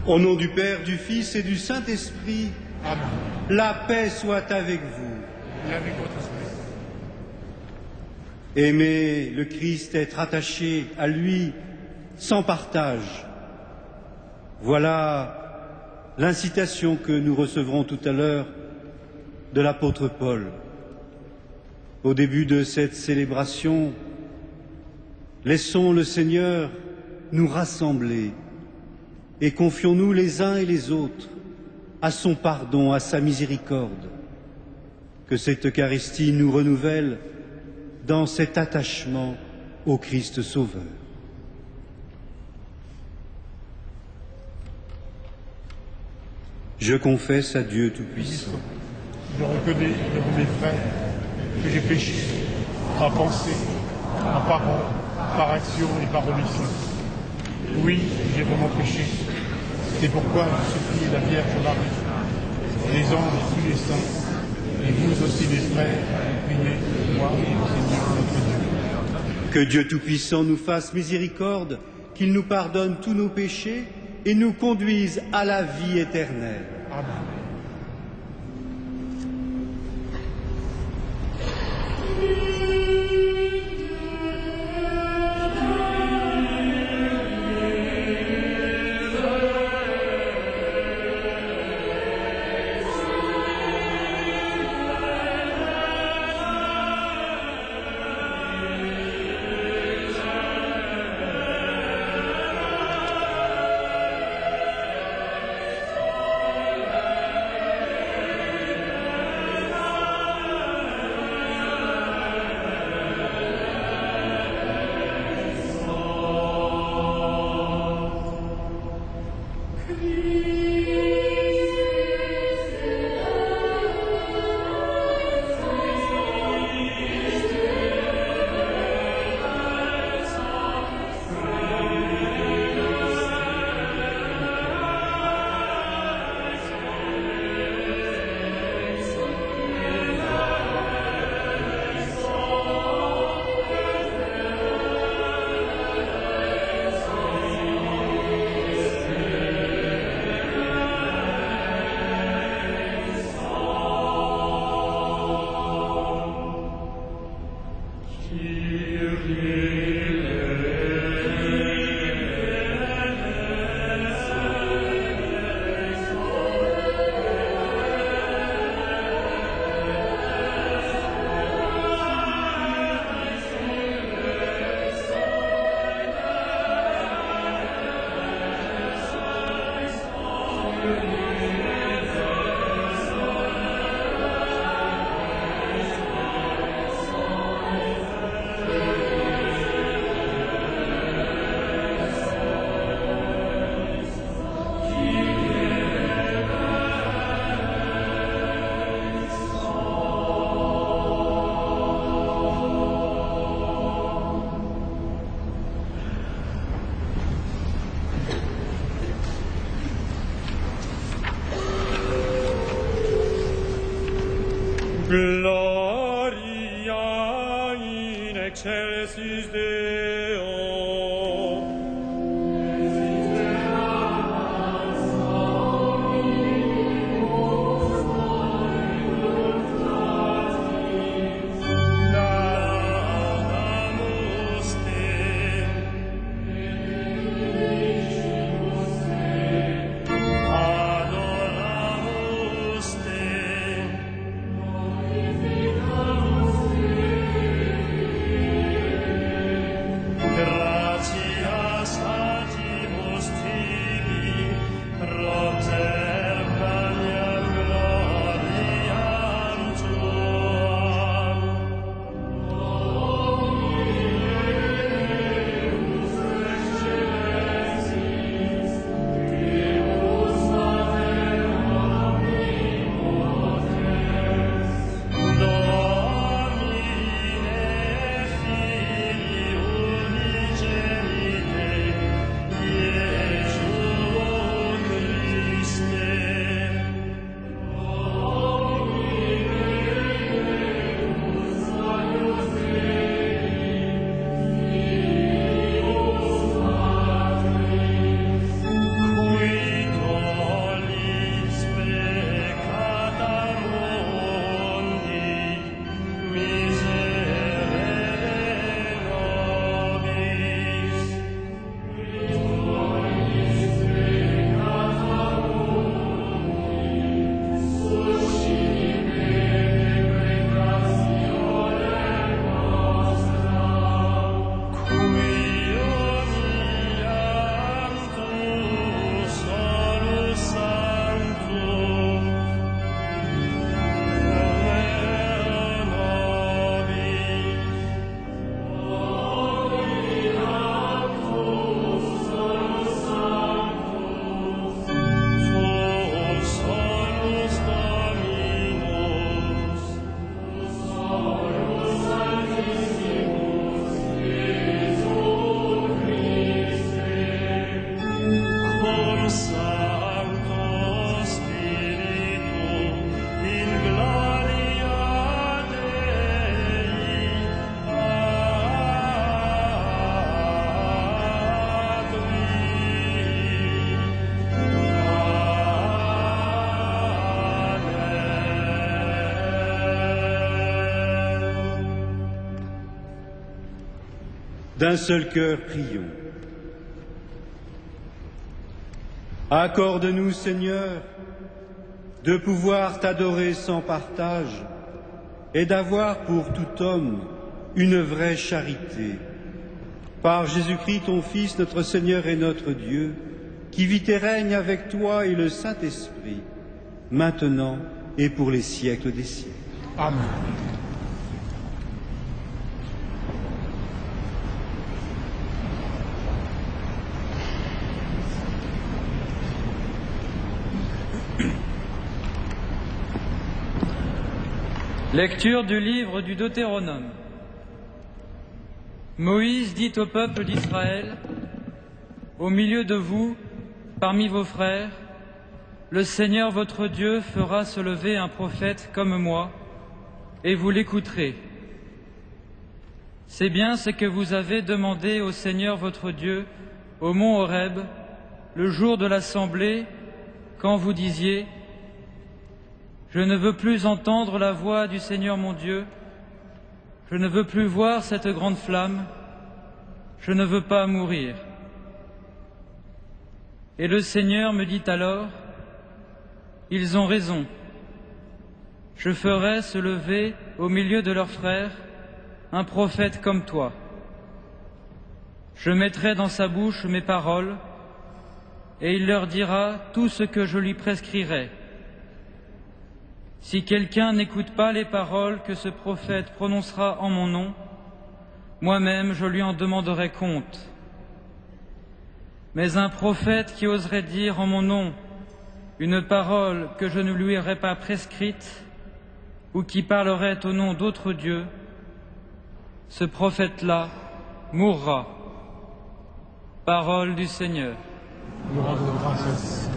Au nom du Père, du Fils et du Saint-Esprit, Amen. La paix soit avec vous. Et avec votre esprit. Aimer le Christ, être attaché à lui sans partage. Voilà l'incitation que nous recevrons tout à l'heure de l'apôtre Paul. Au début de cette célébration, laissons le Seigneur nous rassembler et confions-nous les uns et les autres à son pardon, à sa miséricorde. Que cette Eucharistie nous renouvelle dans cet attachement au Christ Sauveur. Je confesse à Dieu Tout-Puissant. Je reconnais devant mes frères que j'ai péché, par pensée, par parole, par action et par omission. Oui, j'ai vraiment péché. C'est pourquoi je supplie la Vierge Marie, les anges et tous les saints, et vous aussi les frères, priez pour moi et au Seigneur notre Dieu. Que Dieu Tout-Puissant nous fasse miséricorde, qu'il nous pardonne tous nos péchés et nous conduise à la vie éternelle. Amen. excelsis Deo. D'un seul cœur, prions. Accorde-nous, Seigneur, de pouvoir t'adorer sans partage et d'avoir pour tout homme une vraie charité. Par Jésus-Christ, ton Fils, notre Seigneur et notre Dieu, qui vit et règne avec toi et le Saint-Esprit, maintenant et pour les siècles des siècles. Amen. Lecture du livre du Deutéronome. Moïse dit au peuple d'Israël, « Au milieu de vous, parmi vos frères, le Seigneur votre Dieu fera se lever un prophète comme moi, et vous l'écouterez. C'est bien ce que vous avez demandé au Seigneur votre Dieu au mont Horeb, le jour de l'assemblée, quand vous disiez « Je ne veux plus entendre la voix du Seigneur mon Dieu, je ne veux plus voir cette grande flamme, je ne veux pas mourir. » Et le Seigneur me dit alors, « Ils ont raison, je ferai se lever au milieu de leurs frères un prophète comme toi. Je mettrai dans sa bouche mes paroles, et il leur dira tout ce que je lui prescrirai. Si quelqu'un n'écoute pas les paroles que ce prophète prononcera en mon nom, moi-même je lui en demanderai compte. Mais un prophète qui oserait dire en mon nom une parole que je ne lui aurais pas prescrite, ou qui parlerait au nom d'autres dieux, ce prophète-là mourra. » Parole du Seigneur. Nous rendons grâce.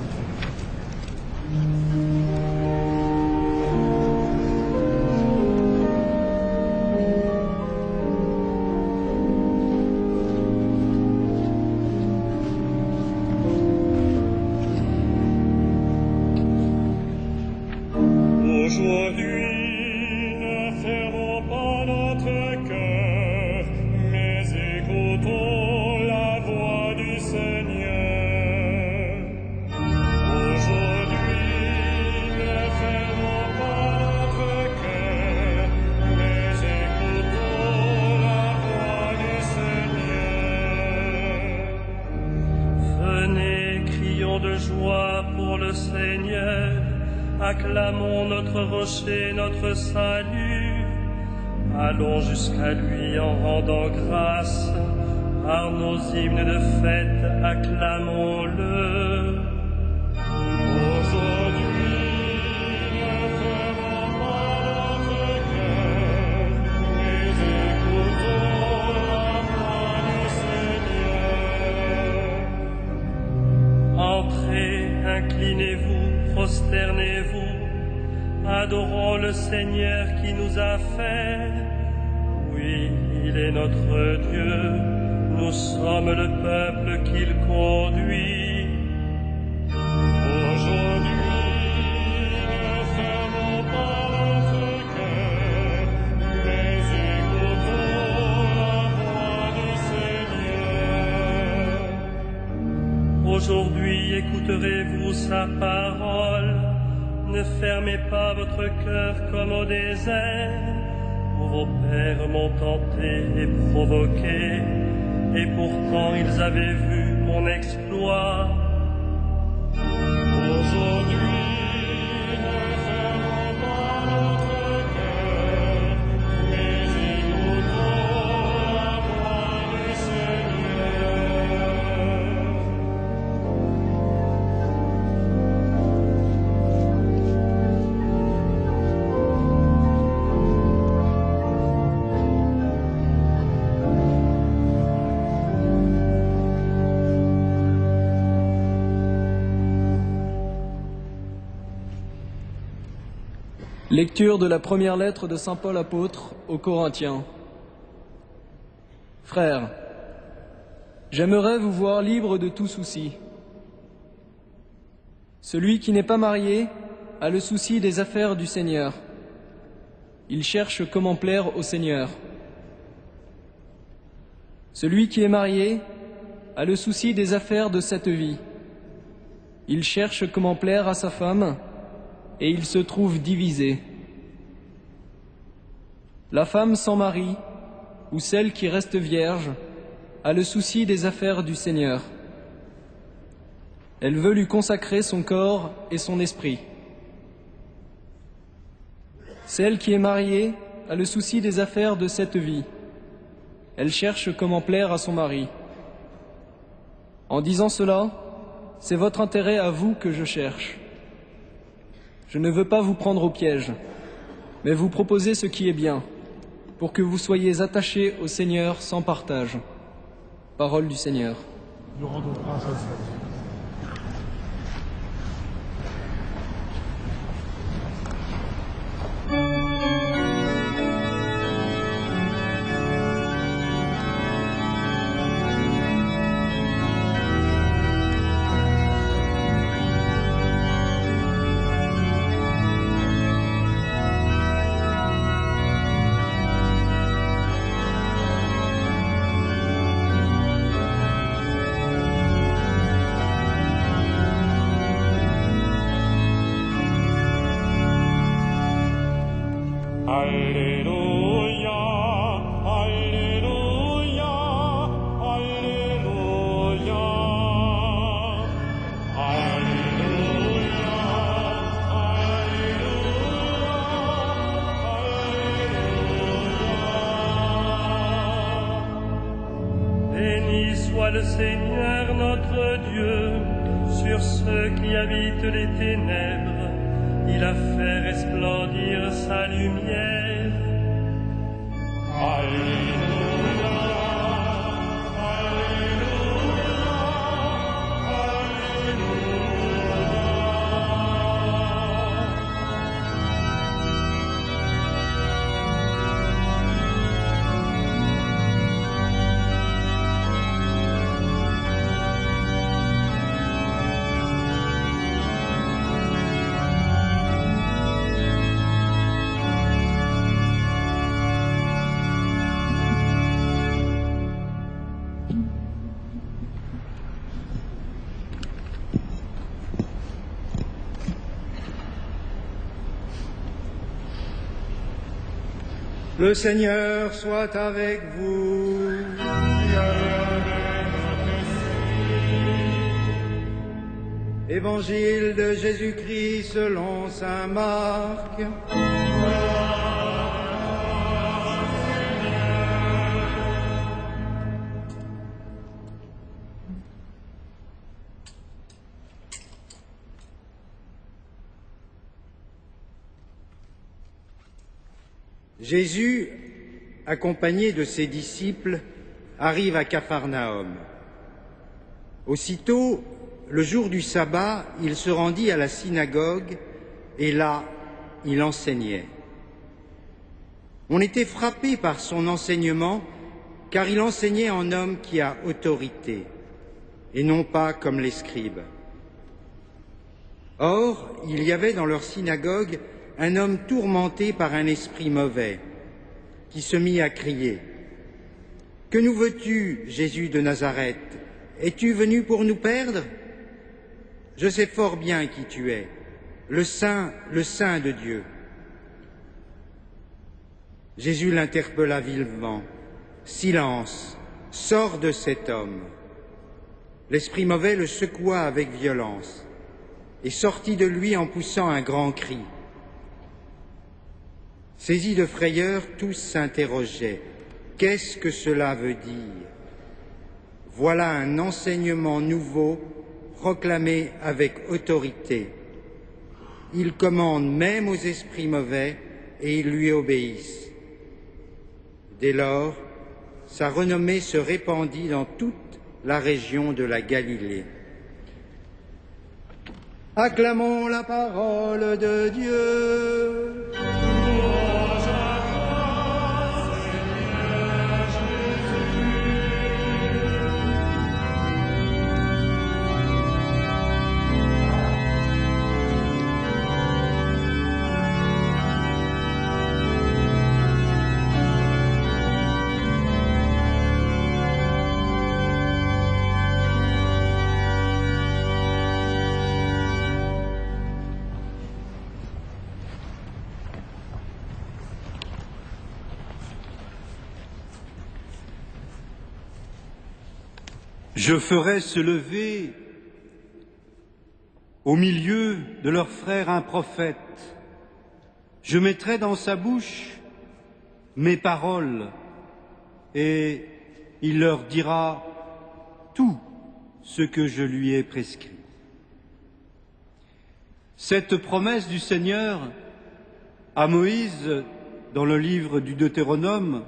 notre cœur, mais écoutons la voix du Seigneur. Aujourd'hui, ne fermons pas notre cœur, mais écoutons la voix du Seigneur. Venez, crions de joie pour le Seigneur, acclamons notre rocher, notre salut. Allons jusqu'à lui en rendant grâce, par nos hymnes de fête, acclamons-le. Aujourd'hui, ne fermons pas notre cœur, mais écoutons la voix du Seigneur. Entrez, inclinez-vous, prosternez-vous, adorons le Seigneur qui nous a fait. Oui, il est notre Dieu, nous sommes le peuple qu'il conduit. Aujourd'hui, ne fermons pas notre cœur, mais écoutons la voix du Seigneur. Aujourd'hui, écouterez-vous sa parole. Ne fermez pas votre cœur comme au désert, où vos pères m'ont tenté et provoqué, et pourtant ils avaient vu mon exploit. Aujourd'hui, ne fermons pas notre cœur, mais écoutons la voix du Lecture de la première lettre de saint Paul apôtre aux Corinthiens. Frères, j'aimerais vous voir libres de tout souci. Celui qui n'est pas marié a le souci des affaires du Seigneur. Il cherche comment plaire au Seigneur. Celui qui est marié a le souci des affaires de cette vie. Il cherche comment plaire à sa femme, et il se trouve divisé. La femme sans mari, ou celle qui reste vierge, a le souci des affaires du Seigneur. Elle veut lui consacrer son corps et son esprit. Celle qui est mariée a le souci des affaires de cette vie. Elle cherche comment plaire à son mari. En disant cela, c'est votre intérêt à vous que je cherche. Je ne veux pas vous prendre au piège, mais vous proposer ce qui est bien, pour que vous soyez attachés au Seigneur sans partage. Parole du Seigneur. Nous rendons grâce à Dieu. Alléluia, Alléluia, Alléluia, Alléluia, Alléluia. Béni soit le Seigneur notre Dieu sur ceux qui habitent les ténèbres. Il a fait resplendir sa lumière. Alléluia, Alléluia, Le Seigneur soit avec vous. Évangile de Jésus-Christ selon saint Marc. Jésus, accompagné de ses disciples, arrive à Capharnaüm. Aussitôt, le jour du sabbat, il se rendit à la synagogue et là, il enseignait. On était frappé par son enseignement car il enseignait en homme qui a autorité et non pas comme les scribes. Or, il y avait dans leur synagogue un homme tourmenté par un esprit mauvais, qui se mit à crier « Que nous veux-tu, Jésus de Nazareth? Es-tu venu pour nous perdre? Je sais fort bien qui tu es, le Saint de Dieu. » Jésus l'interpella vivement. « Silence, sors de cet homme. » L'esprit mauvais le secoua avec violence et sortit de lui en poussant un grand cri. Saisis de frayeur, tous s'interrogeaient. Qu'est-ce que cela veut dire? Voilà un enseignement nouveau proclamé avec autorité. Il commande même aux esprits mauvais et ils lui obéissent. Dès lors, sa renommée se répandit dans toute la région de la Galilée. Acclamons la parole de Dieu. Je ferai se lever au milieu de leurs frères un prophète. Je mettrai dans sa bouche mes paroles et il leur dira tout ce que je lui ai prescrit. Cette promesse du Seigneur à Moïse dans le livre du Deutéronome,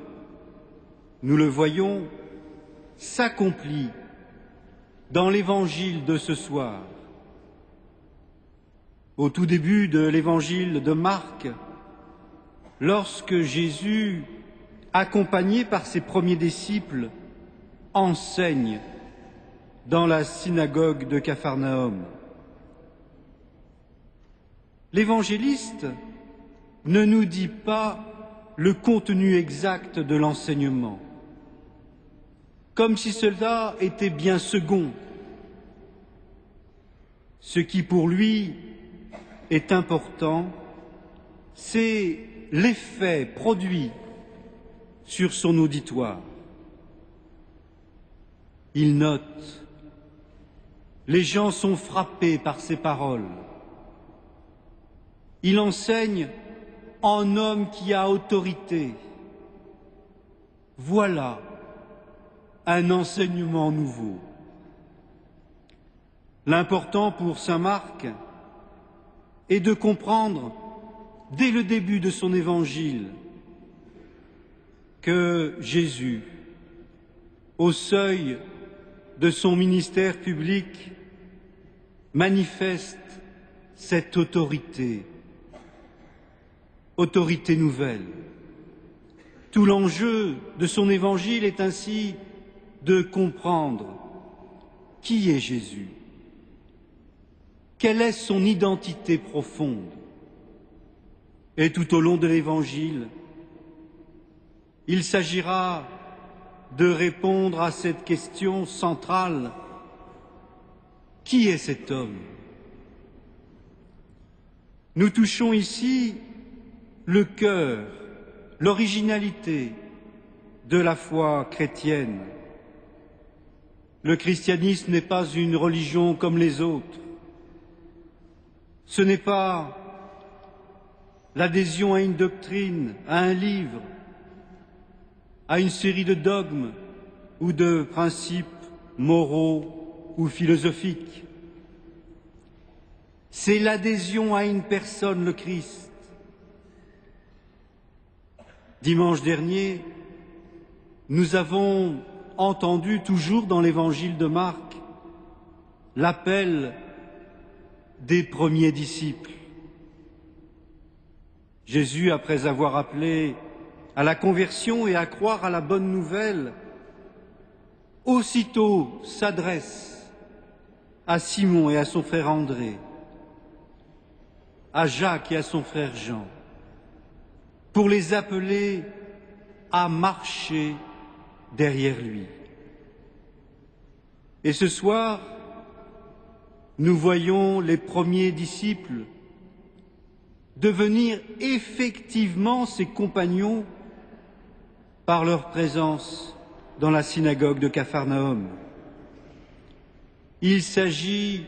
nous le voyons, s'accomplit dans l'évangile de ce soir. Au tout début de l'évangile de Marc, lorsque Jésus, accompagné par ses premiers disciples, enseigne dans la synagogue de Capharnaüm. L'évangéliste ne nous dit pas le contenu exact de l'enseignement, comme si cela était bien second. Ce qui pour lui est important, c'est l'effet produit sur son auditoire. Il note, les gens sont frappés par ses paroles. Il enseigne en homme qui a autorité. Voilà un enseignement nouveau. L'important pour saint Marc est de comprendre dès le début de son évangile que Jésus, au seuil de son ministère public, manifeste cette autorité nouvelle. Tout l'enjeu de son évangile est ainsi de comprendre qui est Jésus, quelle est son identité profonde. Et tout au long de l'évangile, il s'agira de répondre à cette question centrale: qui est cet homme? Nous touchons ici le cœur, l'originalité de la foi chrétienne. Le christianisme n'est pas une religion comme les autres. Ce n'est pas l'adhésion à une doctrine, à un livre, à une série de dogmes ou de principes moraux ou philosophiques. C'est l'adhésion à une personne, le Christ. Dimanche dernier, nous avons entendu, toujours dans l'évangile de Marc, l'appel des premiers disciples. Jésus, après avoir appelé à la conversion et à croire à la bonne nouvelle, aussitôt s'adresse à Simon et à son frère André, à Jacques et à son frère Jean, pour les appeler à marcher derrière lui. Et ce soir, nous voyons les premiers disciples devenir effectivement ses compagnons par leur présence dans la synagogue de Capharnaüm. Il s'agit,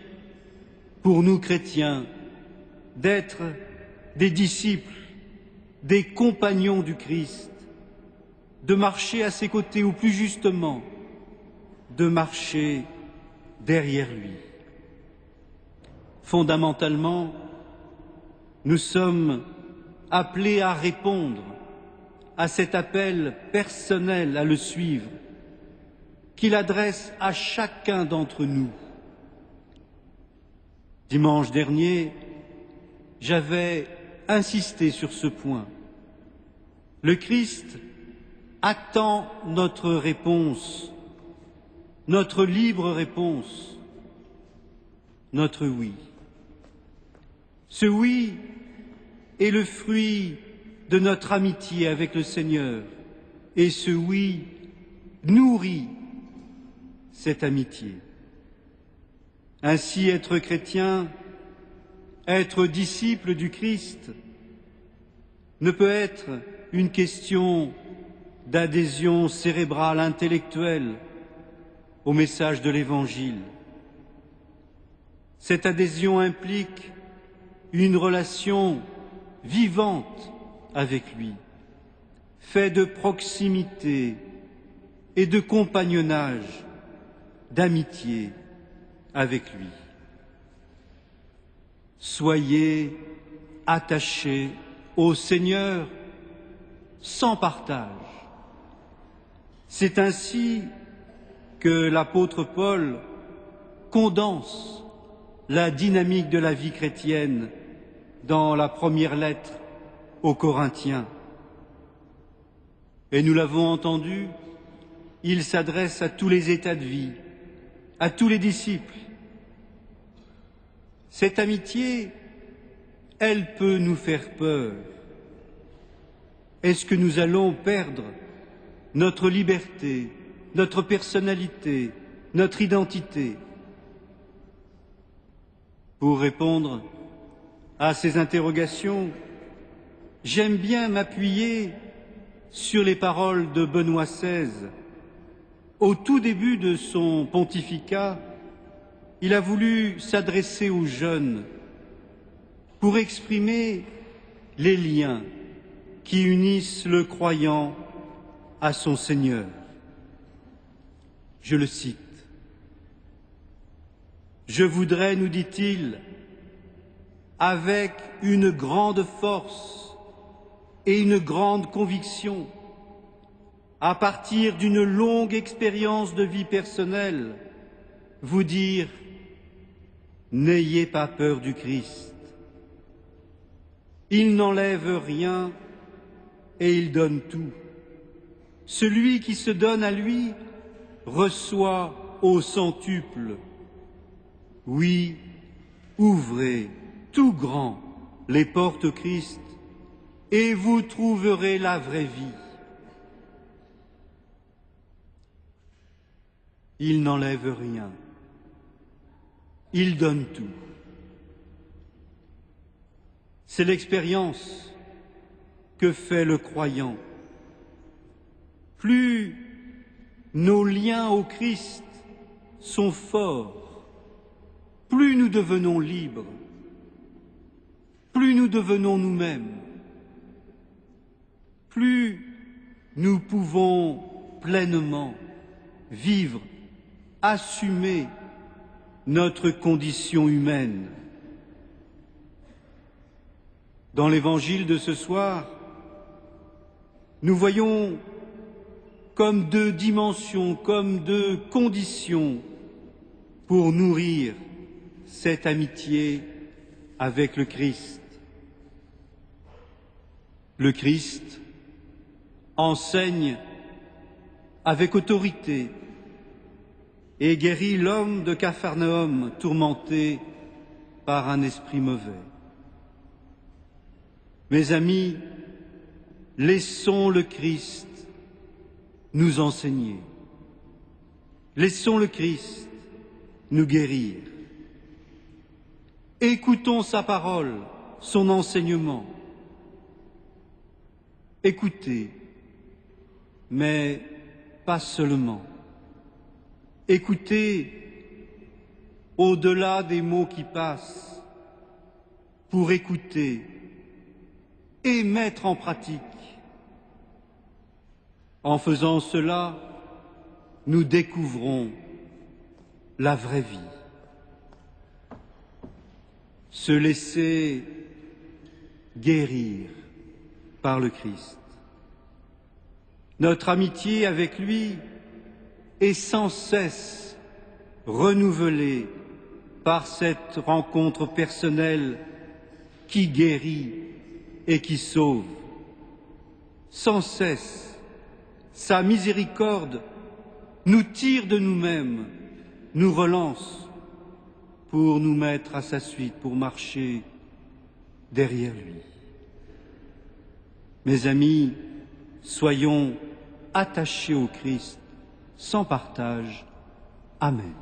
pour nous chrétiens, d'être des disciples, des compagnons du Christ, de marcher à ses côtés, ou plus justement, de marcher derrière lui. Fondamentalement, nous sommes appelés à répondre à cet appel personnel à le suivre, qu'il adresse à chacun d'entre nous. Dimanche dernier, j'avais insisté sur ce point. Le Christ attend notre réponse, notre libre réponse, notre oui. Ce oui est le fruit de notre amitié avec le Seigneur, et ce oui nourrit cette amitié. Ainsi, être chrétien, être disciple du Christ, ne peut être une question d'adhésion cérébrale, intellectuelle au message de l'Évangile. Cette adhésion implique une relation vivante avec lui, faite de proximité et de compagnonnage, d'amitié avec lui. Soyez attachés au Seigneur sans partage. C'est ainsi que l'apôtre Paul condense la dynamique de la vie chrétienne dans la première lettre aux Corinthiens. Et nous l'avons entendu, il s'adresse à tous les états de vie, à tous les disciples. Cette amitié, elle peut nous faire peur. Est-ce que nous allons perdre notre liberté, notre personnalité, notre identité? Pour répondre à ces interrogations, j'aime bien m'appuyer sur les paroles de Benoît XVI. Au tout début de son pontificat, il a voulu s'adresser aux jeunes pour exprimer les liens qui unissent le croyant à son Seigneur. Je le cite. « Je voudrais, nous dit-il, avec une grande force et une grande conviction, à partir d'une longue expérience de vie personnelle, vous dire, n'ayez pas peur du Christ. Il n'enlève rien et il donne tout. Celui qui se donne à lui reçoit au centuple. Oui, ouvrez tout grand les portes au Christ et vous trouverez la vraie vie. Il n'enlève rien. Il donne tout. C'est l'expérience que fait le croyant. Plus nos liens au Christ sont forts, plus nous devenons libres, plus nous devenons nous-mêmes, plus nous pouvons pleinement vivre, assumer notre condition humaine. Dans l'évangile de ce soir, nous voyons comme deux dimensions, comme deux conditions pour nourrir cette amitié avec le Christ. Le Christ enseigne avec autorité et guérit l'homme de Capharnaüm tourmenté par un esprit mauvais. Mes amis, laissons le Christ nous enseigner. Laissons le Christ nous guérir. Écoutons sa parole, son enseignement. Écoutez, mais pas seulement. Écoutez au-delà des mots qui passent, pour écouter et mettre en pratique. En faisant cela, nous découvrons la vraie vie. Se laisser guérir par le Christ. Notre amitié avec lui est sans cesse renouvelée par cette rencontre personnelle qui guérit et qui sauve. Sans cesse, sa miséricorde nous tire de nous-mêmes, nous relance pour nous mettre à sa suite, pour marcher derrière lui. Mes amis, soyons attachés au Christ, sans partage. Amen.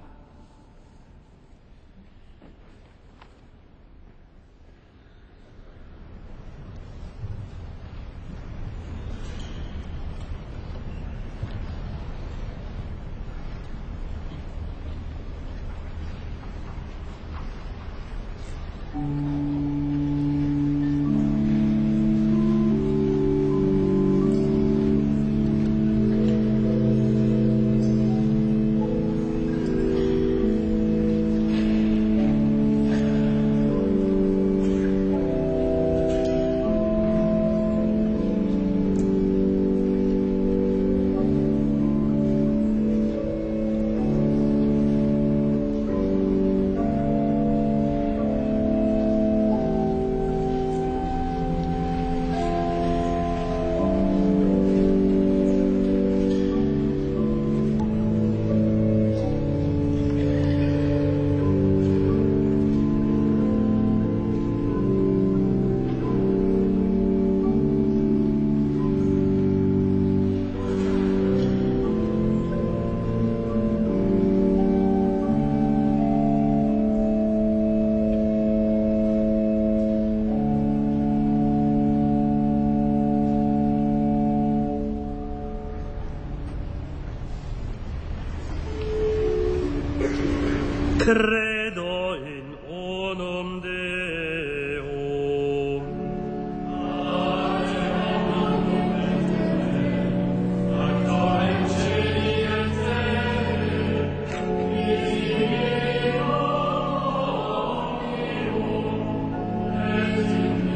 Credo in unum Deum. Christus,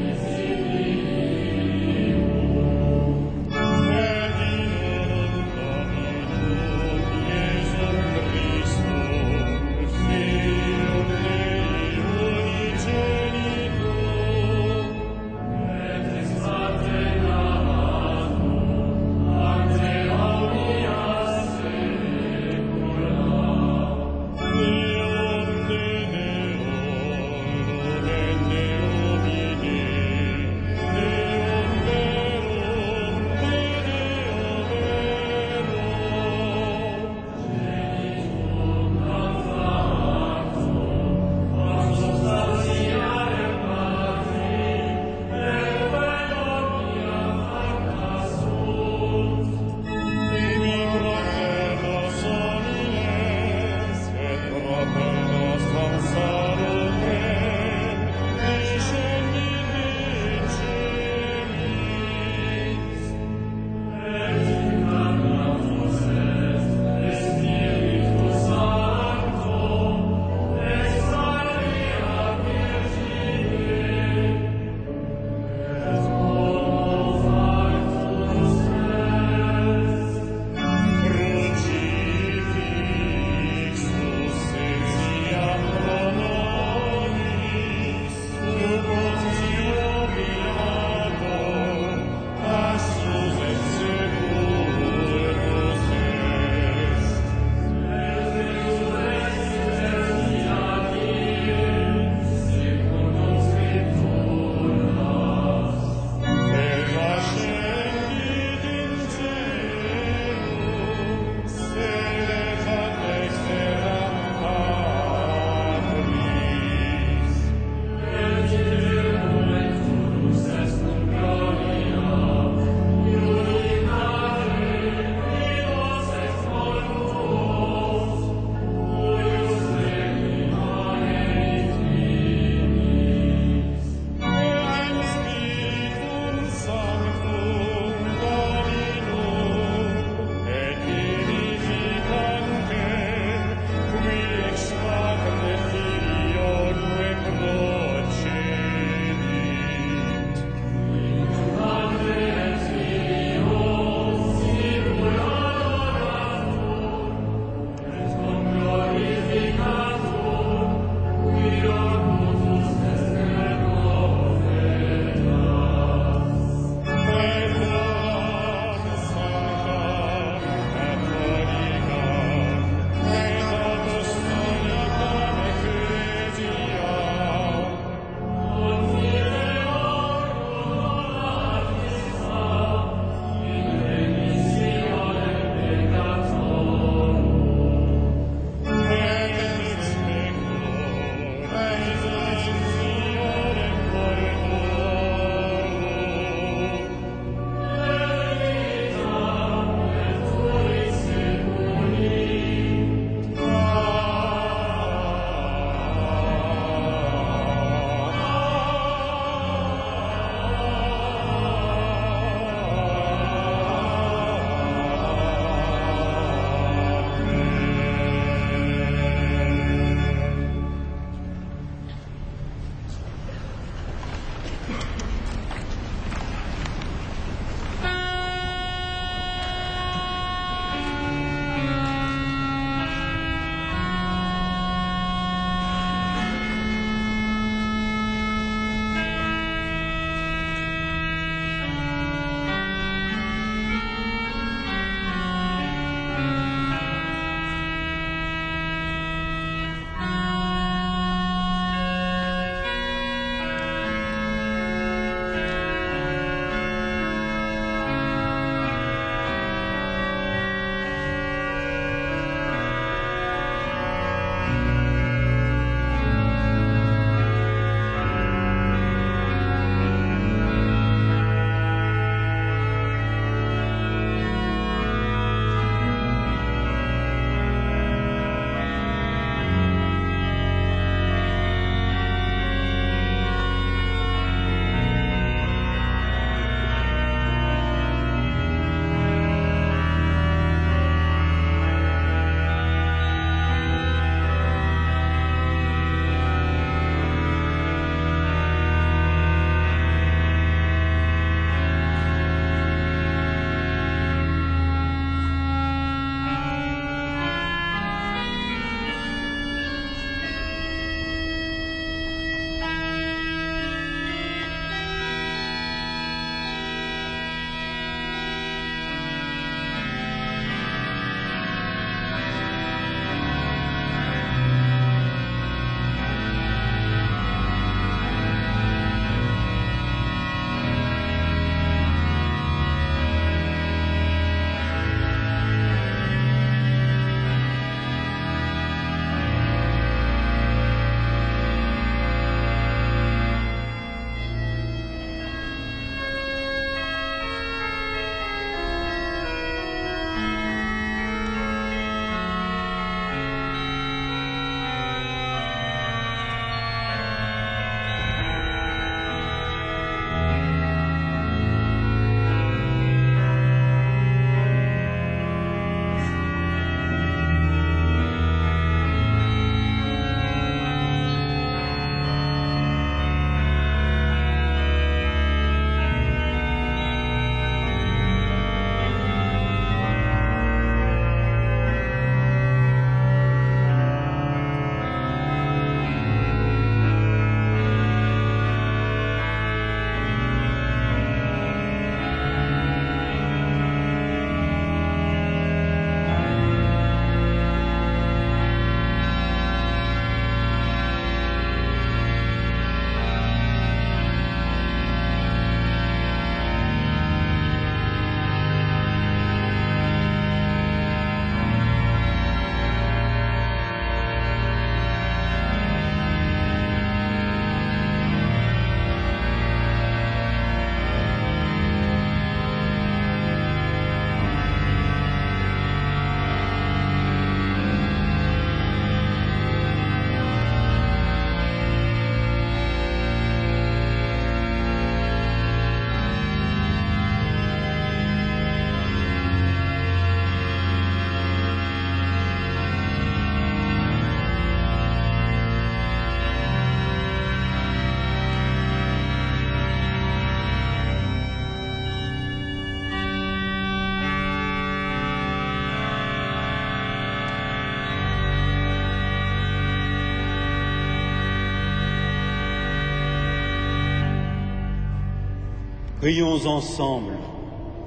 Prions ensemble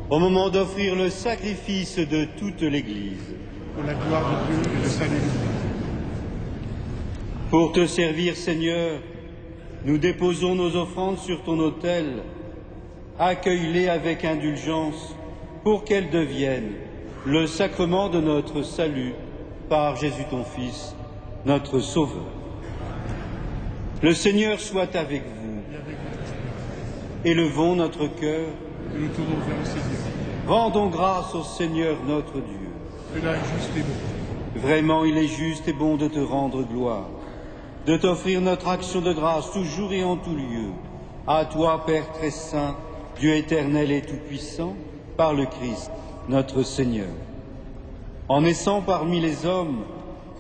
au moment d'offrir le sacrifice de toute l'Église. Pour la gloire de Dieu et le salut du monde. Pour te servir, Seigneur, nous déposons nos offrandes sur ton autel. Accueille-les avec indulgence pour qu'elles deviennent le sacrement de notre salut par Jésus ton Fils, notre Sauveur. Le Seigneur soit avec vous. Élevons notre cœur. Et nous tournons vers le Seigneur. Rendons grâce au Seigneur notre Dieu. Cela est juste et bon. Vraiment, il est juste et bon de te rendre gloire, de t'offrir notre action de grâce toujours et en tout lieu. À toi, Père très saint, Dieu éternel et tout-puissant, par le Christ, notre Seigneur. En naissant parmi les hommes,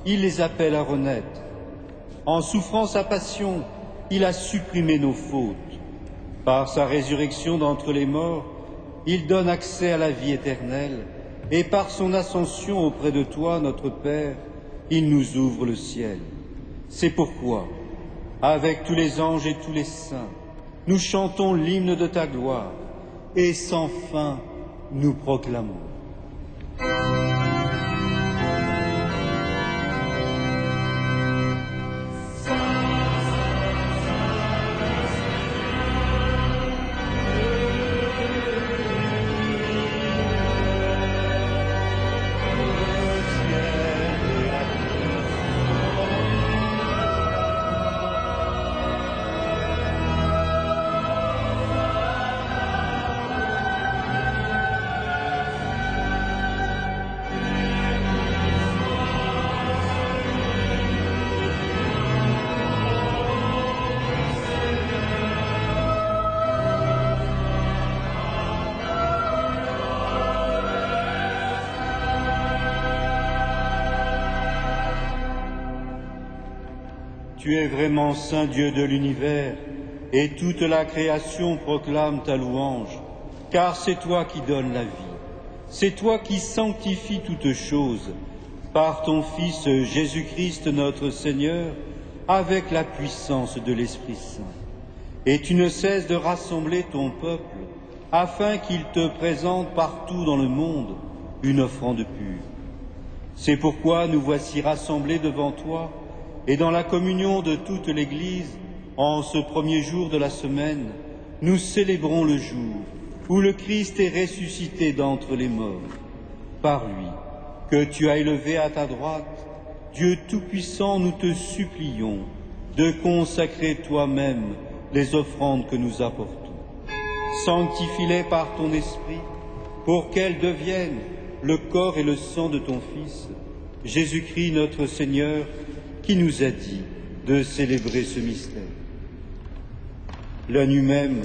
il les appelle à renaître. En souffrant sa passion, il a supprimé nos fautes. Par sa résurrection d'entre les morts, il donne accès à la vie éternelle, et par son ascension auprès de toi, notre Père, il nous ouvre le ciel. C'est pourquoi, avec tous les anges et tous les saints, nous chantons l'hymne de ta gloire, et sans fin nous proclamons. Tu es vraiment Saint Dieu de l'univers, et toute la création proclame ta louange, car c'est toi qui donnes la vie, c'est toi qui sanctifies toutes choses, par ton Fils Jésus-Christ notre Seigneur, avec la puissance de l'Esprit Saint. Et tu ne cesses de rassembler ton peuple, afin qu'il te présente partout dans le monde une offrande pure. C'est pourquoi nous voici rassemblés devant toi, et dans la communion de toute l'Église, en ce premier jour de la semaine, nous célébrons le jour où le Christ est ressuscité d'entre les morts. Par lui, que tu as élevé à ta droite, Dieu Tout-Puissant, nous te supplions de consacrer toi-même les offrandes que nous apportons. Sanctifie-les par ton Esprit, pour qu'elles deviennent le corps et le sang de ton Fils, Jésus-Christ notre Seigneur, qui nous a dit de célébrer ce mystère. La nuit même,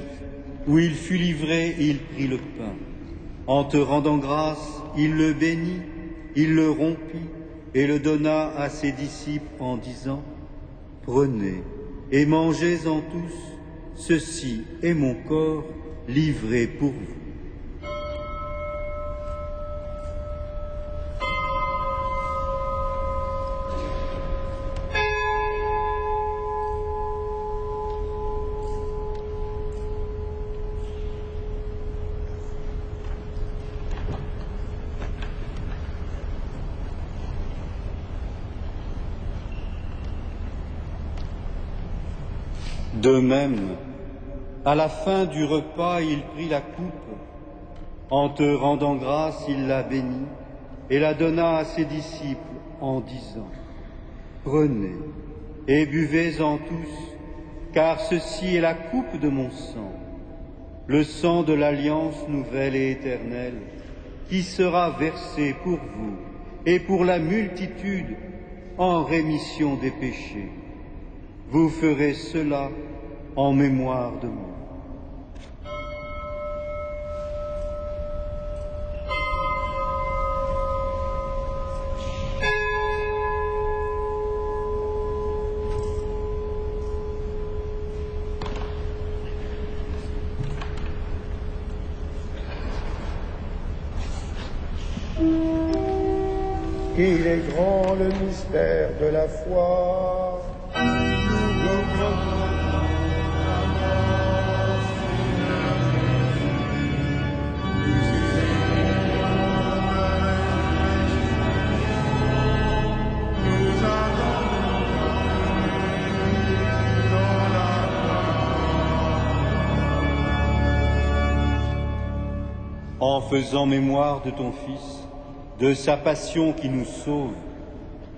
où il fut livré, il prit le pain. En te rendant grâce, il le bénit, il le rompit et le donna à ses disciples en disant : « Prenez et mangez-en tous, ceci est mon corps livré pour vous. » De même, à la fin du repas, il prit la coupe. En te rendant grâce, il la bénit et la donna à ses disciples en disant : « Prenez et buvez-en tous, car ceci est la coupe de mon sang, le sang de l'alliance nouvelle et éternelle, qui sera versé pour vous et pour la multitude en rémission des péchés. Vous ferez cela en mémoire de moi. » Il est grand le mystère de la foi. Nous proclamons la mort du Seigneur Jésus. en faisant mémoire de ton Fils, de sa passion qui nous sauve,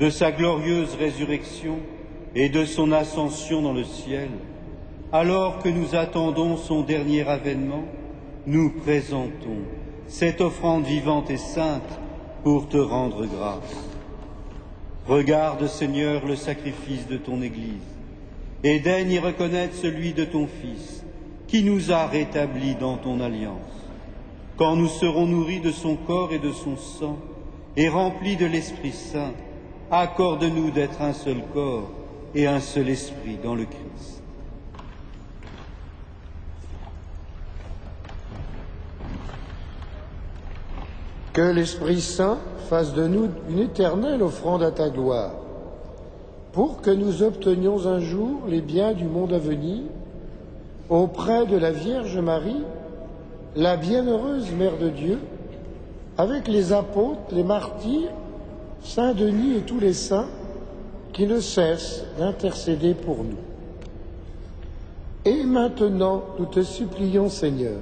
de sa glorieuse résurrection et de son ascension dans le ciel, alors que nous attendons son dernier avènement, nous présentons cette offrande vivante et sainte pour te rendre grâce. Regarde, Seigneur, le sacrifice de ton Église, et daigne y reconnaître celui de ton Fils, qui nous a rétablis dans ton alliance. Quand nous serons nourris de son corps et de son sang, et remplis de l'Esprit Saint, accorde-nous d'être un seul corps et un seul esprit dans le Christ. Que l'Esprit Saint fasse de nous une éternelle offrande à ta gloire, pour que nous obtenions un jour les biens du monde à venir, auprès de la Vierge Marie, la bienheureuse Mère de Dieu, avec les apôtres, les martyrs, Saint Denis et tous les saints, qui ne cessent d'intercéder pour nous. Et maintenant, nous te supplions, Seigneur,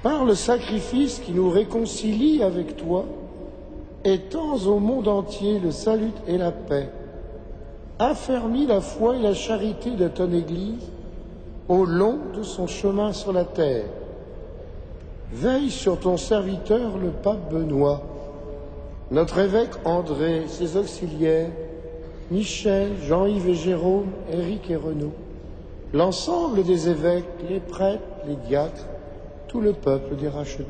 par le sacrifice qui nous réconcilie avec toi, étends au monde entier le salut et la paix, affermis la foi et la charité de ton Église au long de son chemin sur la terre. Veille sur ton serviteur, le pape Benoît, notre évêque André, ses auxiliaires, Michel, Jean-Yves et Jérôme, Éric et Renaud, l'ensemble des évêques, les prêtres, les diacres, tout le peuple des rachetés.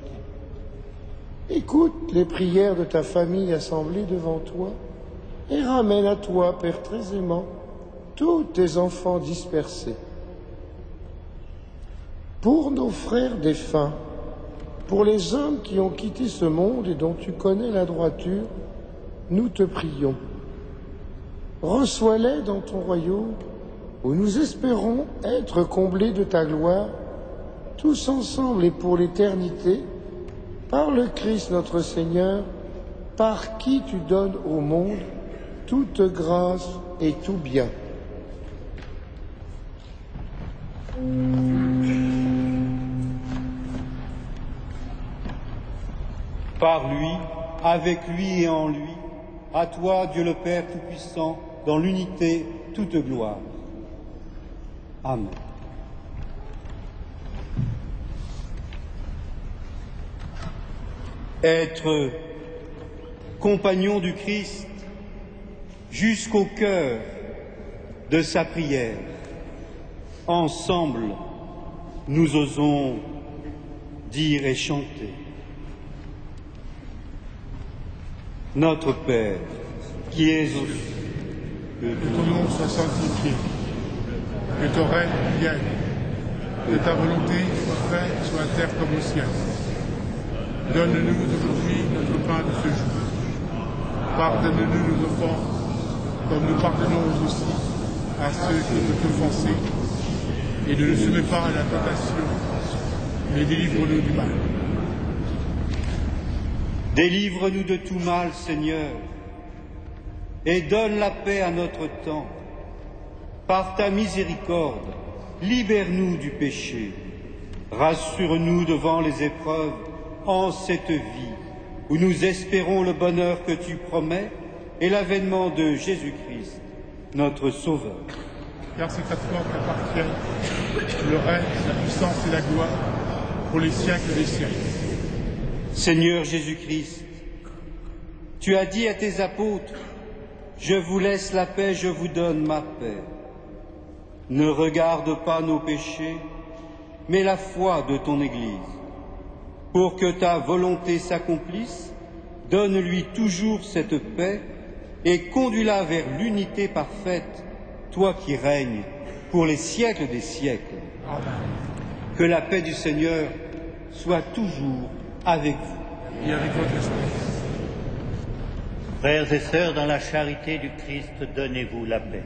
Écoute les prières de ta famille assemblée devant toi et ramène à toi, Père très aimant, tous tes enfants dispersés. Pour nos frères défunts, pour les hommes qui ont quitté ce monde et dont tu connais la droiture, nous te prions. Reçois-les dans ton royaume, où nous espérons être comblés de ta gloire, tous ensemble et pour l'éternité, par le Christ notre Seigneur, par qui tu donnes au monde toute grâce et tout bien. Par lui, avec lui et en lui, à toi, Dieu le Père Tout-Puissant, dans l'unité, toute gloire. Amen. Être compagnon du Christ jusqu'au cœur de sa prière. Ensemble, nous osons dire et chanter. Notre Père, qui es aux cieux, que ton nom soit sanctifié, que ton règne vienne, que ta volonté soit faite sur la terre comme au ciel. Donne-nous aujourd'hui notre pain de ce jour. Pardonne-nous nos offenses, comme nous pardonnons aussi à ceux qui nous ont offensés. Et ne nous soumets pas à la tentation, mais délivre-nous du mal. Délivre-nous de tout mal, Seigneur, et donne la paix à notre temps. Par ta miséricorde, libère-nous du péché. Rassure-nous devant les épreuves en cette vie, où nous espérons le bonheur que tu promets et l'avènement de Jésus-Christ, notre Sauveur. Car c'est à toi qu'appartiennent le règne, la puissance et la gloire pour les siècles des siècles. Seigneur Jésus-Christ, tu as dit à tes apôtres, « Je vous laisse la paix, je vous donne ma paix. Ne regarde pas nos péchés, mais la foi de ton Église. Pour que ta volonté s'accomplisse, donne-lui toujours cette paix et conduis-la vers l'unité parfaite, toi qui règnes pour les siècles des siècles. » Que la paix du Seigneur soit toujours avec vous. Et avec votre esprit. Frères et sœurs, dans la charité du Christ, donnez-vous la paix.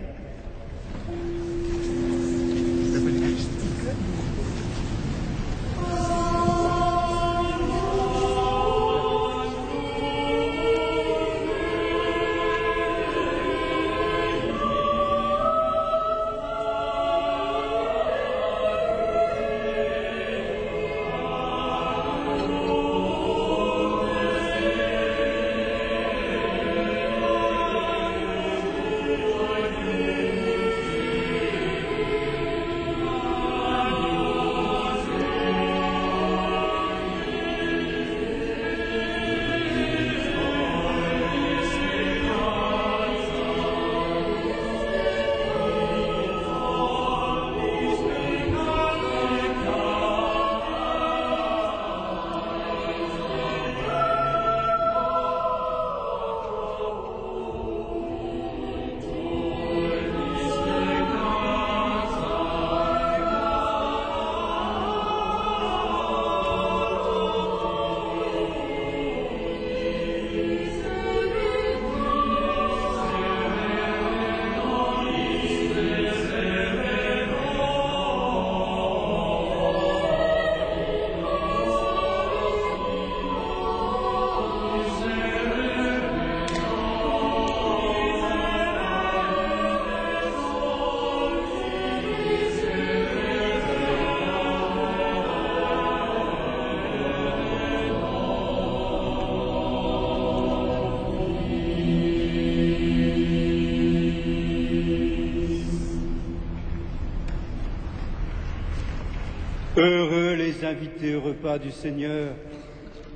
invités au repas du Seigneur,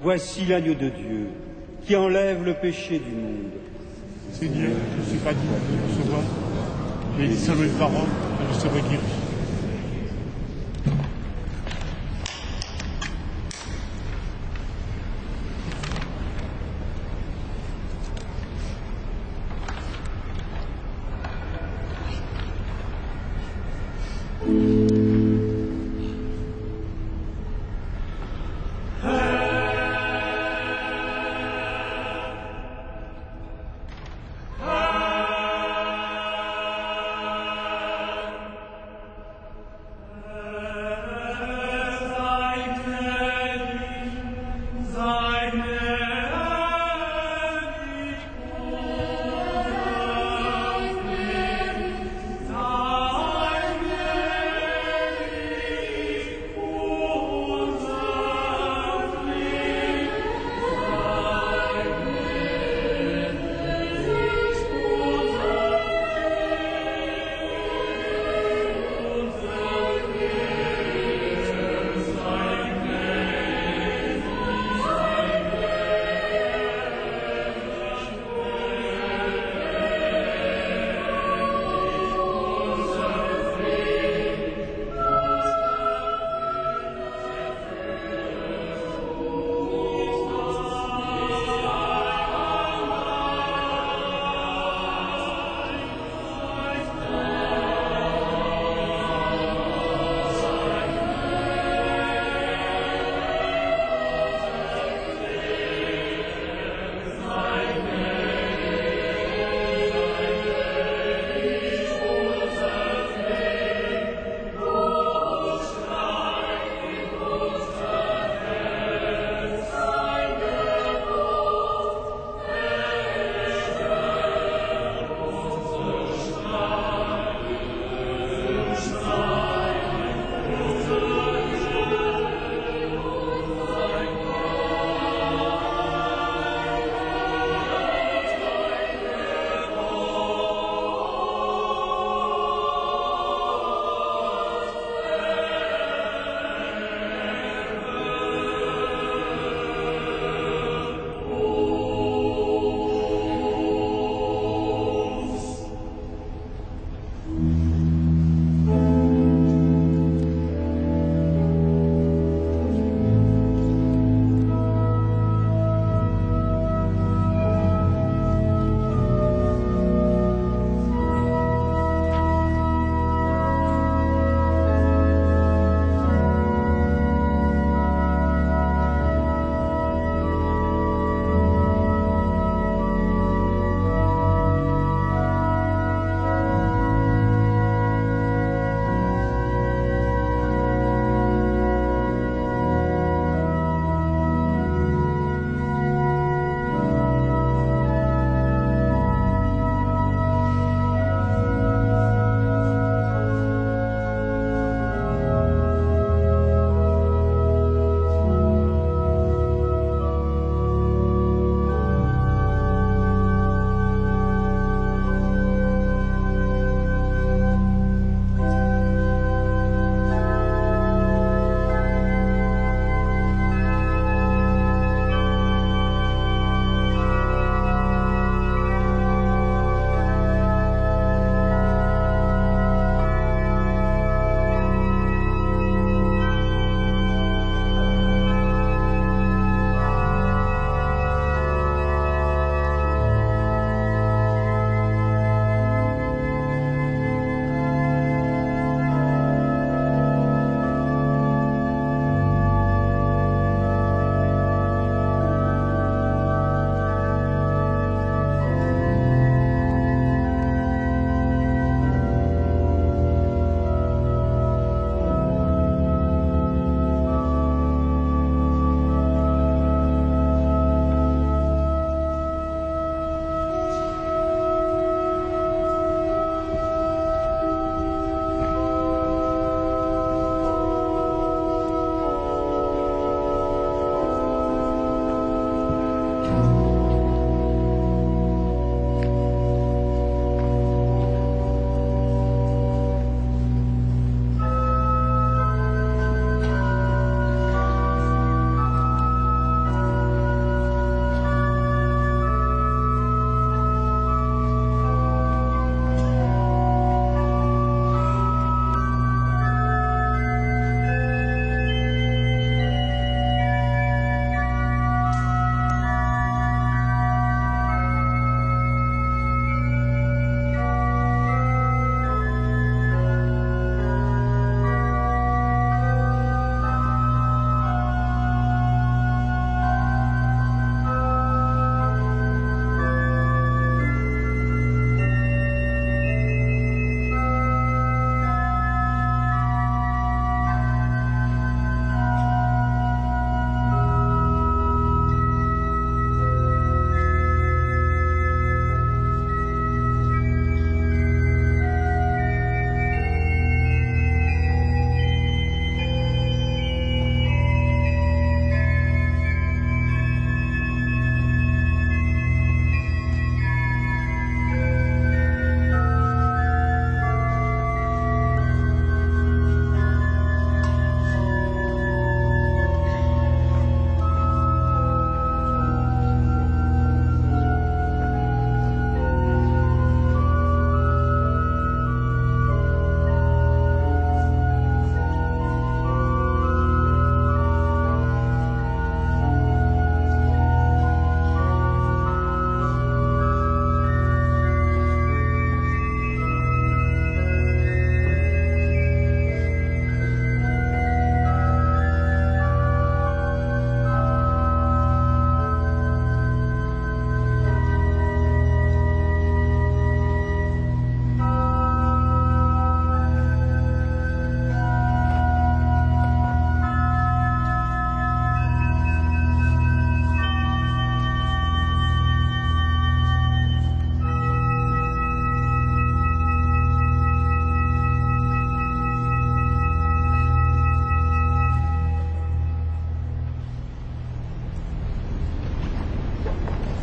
voici l'agneau de Dieu qui enlève le péché du monde. Seigneur, je ne suis pas digne de recevoir, mais dis seulement une parole et je serai guéri.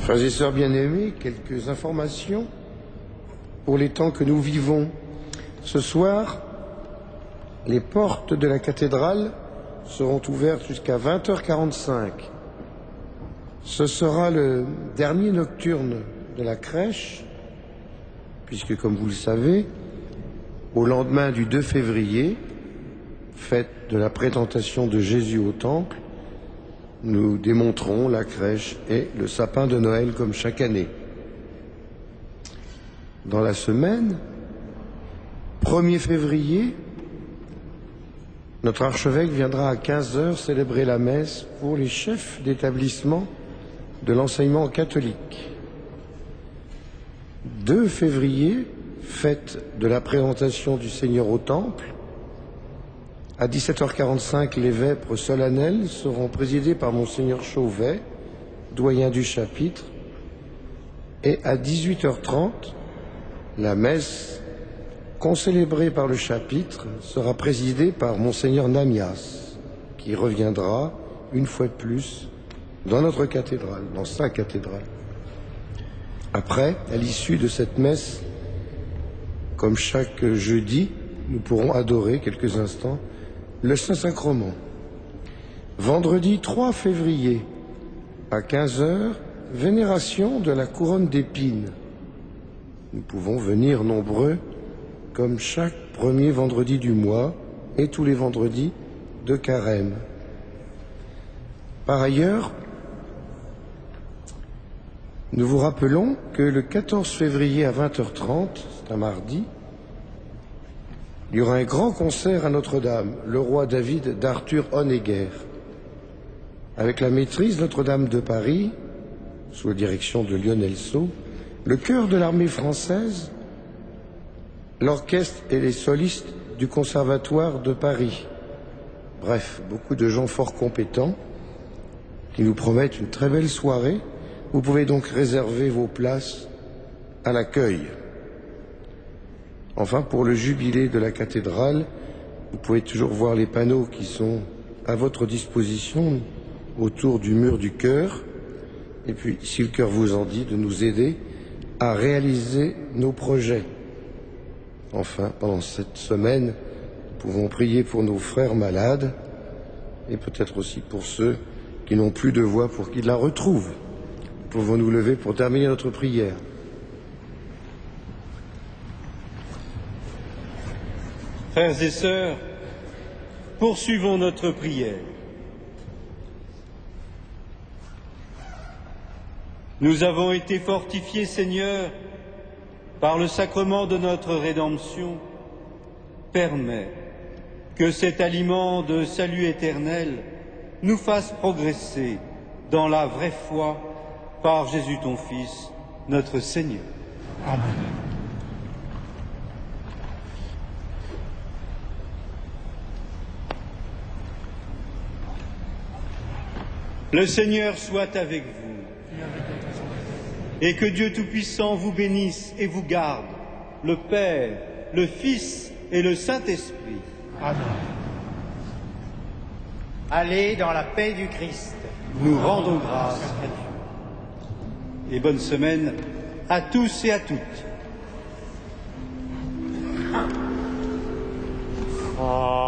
Frères et sœurs bien-aimés, quelques informations pour les temps que nous vivons. Ce soir, les portes de la cathédrale seront ouvertes jusqu'à 20h45. Ce sera le dernier nocturne de la crèche, puisque, comme vous le savez, au lendemain du 2 février, fête de la présentation de Jésus au Temple, nous démonterons la crèche et le sapin de Noël comme chaque année. Dans la semaine, 1er février, notre archevêque viendra à 15h célébrer la messe pour les chefs d'établissement de l'enseignement catholique. 2 février, fête de la présentation du Seigneur au Temple. À 17h45, les vêpres solennelles seront présidées par Monseigneur Chauvet, doyen du chapitre. Et à 18h30, la messe, concélébrée par le chapitre, sera présidée par Monseigneur Namias, qui reviendra une fois de plus dans notre cathédrale, dans sa cathédrale. Après, à l'issue de cette messe, comme chaque jeudi, nous pourrons adorer quelques instants le Saint-Sacrement. Vendredi 3 février, à 15h, vénération de la couronne d'épines. Nous pouvons venir nombreux, comme chaque premier vendredi du mois et tous les vendredis de Carême. Par ailleurs, nous vous rappelons que le 14 février à 20h30, c'est un mardi, il y aura un grand concert à Notre-Dame, le roi David d'Arthur Honegger, avec la maîtrise Notre-Dame de Paris, sous la direction de Lionel Sceaux, le chœur de l'armée française, l'orchestre et les solistes du Conservatoire de Paris. Bref, beaucoup de gens fort compétents qui nous promettent une très belle soirée. Vous pouvez donc réserver vos places à l'accueil. Enfin, pour le jubilé de la cathédrale, vous pouvez toujours voir les panneaux qui sont à votre disposition autour du mur du chœur. Et puis, si le cœur vous en dit, de nous aider à réaliser nos projets. Enfin, pendant cette semaine, nous pouvons prier pour nos frères malades et peut-être aussi pour ceux qui n'ont plus de voix pour qu'ils la retrouvent. Pouvons nous lever pour terminer notre prière. Frères et sœurs, poursuivons notre prière. Nous avons été fortifiés, Seigneur, par le sacrement de notre rédemption. Permets que cet aliment de salut éternel nous fasse progresser dans la vraie foi par Jésus ton Fils, notre Seigneur. Amen. Le Seigneur soit avec vous, et que Dieu Tout-Puissant vous bénisse et vous garde, le Père, le Fils et le Saint-Esprit. Amen. Allez dans la paix du Christ. Nous rendons grâce à Dieu. Et bonne semaine à tous et à toutes. Amen.